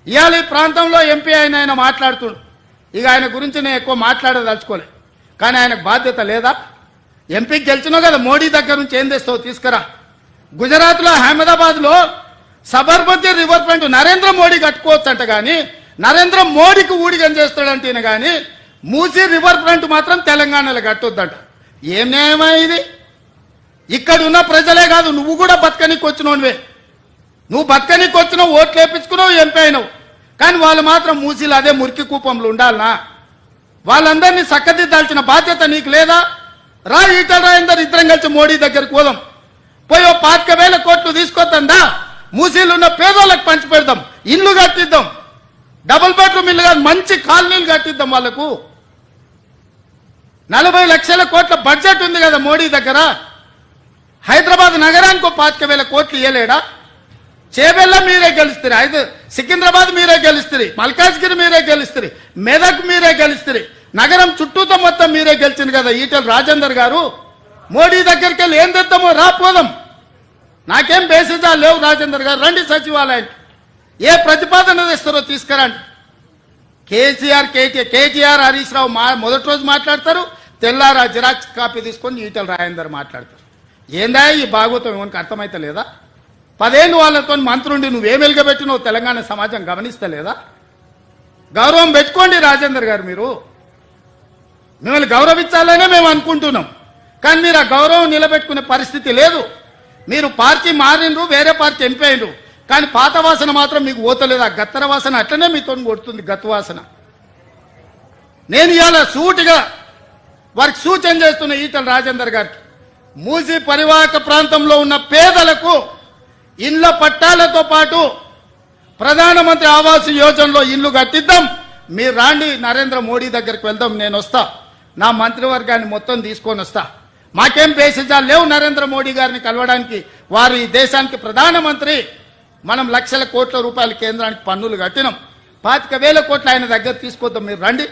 ఇవాళ ఈ ప్రాంతంలో ఎంపీ ఆయన మాట్లాడుతుడు. ఇక ఆయన గురించి నేను ఎక్కువ మాట్లాడదలుచుకోలే, కానీ ఆయనకు బాధ్యత లేదా? ఎంపీకి గెలిచినావు కదా, మోడీ దగ్గర నుంచి ఏం తెస్తావు తీసుకురా. గుజరాత్లో అహ్మదాబాద్లో సబర్మతి రివర్ ఫ్రంట్ నరేంద్ర మోడీ కట్టుకోవచ్చు అంట, కానీ నరేంద్ర మోడీకి ఊడిగం చేస్తాడంటే కానీ మూసీ రివర్ ఫ్రంట్ మాత్రం తెలంగాణలో కట్టొద్దంట. ఏం న్యాయమా ఇది? ఇక్కడ ఉన్న ప్రజలే కాదు, నువ్వు కూడా బతకనికి వచ్చినోనివే. నువ్వు బతకనికి వచ్చినావు, ఓట్లు వేపించుకున్నావు, ఎంపీ అయినావు, కానీ వాళ్ళు మాత్రం మూసీలు అదే మురికి కూపంలో ఉండాలనా? వాళ్ళందరినీ చక్కదిద్దాల్సిన బాధ్యత నీకు లేదా? రా, ఈటల రాజేందర్ ఇద్దరం కలిసి మోడీ దగ్గరికి పోదాం, పోయి 25,000 కోట్లు తీసుకొద్దా, మూసీలు ఉన్న పేదోళ్ళకి పంచి పెడదాం, ఇల్లు కట్టిద్దాం, డబుల్ బెడ్రూమ్ ఇల్లు కాదు మంచి కాలనీలు కట్టిద్దాం. వాళ్ళకు 40 లక్షల కోట్ల బడ్జెట్ ఉంది కదా మోడీ దగ్గర. హైదరాబాద్ నగరానికి 25,000 కోట్లు ఇవ్వలేడా? చేబెల్ల మీరే గెలుస్తారు, సికింద్రాబాద్ మీరే గెలుస్తారు, మల్కాజ్గిరి మీరే గెలుస్తారు, మెదక్ మీరే గెలుస్తారు, నగరం చుట్టూతో మొత్తం మీరే గెలిచింది కదా ఈటల రాజేందర్ గారు. మోడీ దగ్గరికి వెళ్ళి ఏం తెద్దామో రాపోదాం. నాకేం బేసిజాలు లేవు. రాజేందర్ గారు రండి సచివాలయానికి, ఏ ప్రతిపాదన తెస్తారో తీసుకురండి. కేటీఆర్ హరీష్ రావు మొదటి రోజు మాట్లాడతారు, తెల్లారా జిరాక్స్ కాపీ తీసుకొని ఈటల రాజేందర్ మాట్లాడతారు. ఏందా ఈ భాగవతం? ఏమనికి అర్థమైతే లేదా? 10 ఏళ్ళు వాళ్ళతో మంత్రుండి నువ్వేం వెలుగబెట్టినావు తెలంగాణ సమాజం గమనిస్తలేదా? గౌరవం పెట్టుకోండి రాజేందర్ గారు. మీరు మిమ్మల్ని గౌరవించాలనే మేము అనుకుంటున్నాం, కానీ మీరు ఆ గౌరవం నిలబెట్టుకునే పరిస్థితి లేదు. మీరు పార్టీ మారిండ్రు, వేరే పార్టీ ఎంపీ అయినరు, కానీ పాత వాసన మాత్రం మీకు పోతలేదు. ఆ గత్తర వాసన అట్లనే మీతో కొడుతుంది, గత్తు వాసన. నేను ఇవాళ సూటిగా వారికి సూచన చేస్తున్న ఈటల రాజేందర్ గారికి, మూసీ పరివాహక ప్రాంతంలో ఉన్న పేదలకు ఇళ్ల పట్టాలతో పాటు ప్రధానమంత్రి ఆవాస్ యోజనలో ఇల్లు కట్టిద్దాం. మీరు రాండి, నరేంద్ర మోడీ దగ్గరికి వెళ్దాం, నేను వస్తా, నా మంత్రివర్గాన్ని మొత్తం తీసుకొని వస్తా. మాకేం బేసిజాలు లేవు నరేంద్ర మోడీ గారిని కలవడానికి. వారు ఈ దేశానికి ప్రధానమంత్రి. మనం లక్షల కోట్ల రూపాయల కేంద్రానికి పన్నులు కట్టినాం, 25,000 కోట్లు ఆయన దగ్గర తీసుకొద్దాం, మీరు రండి.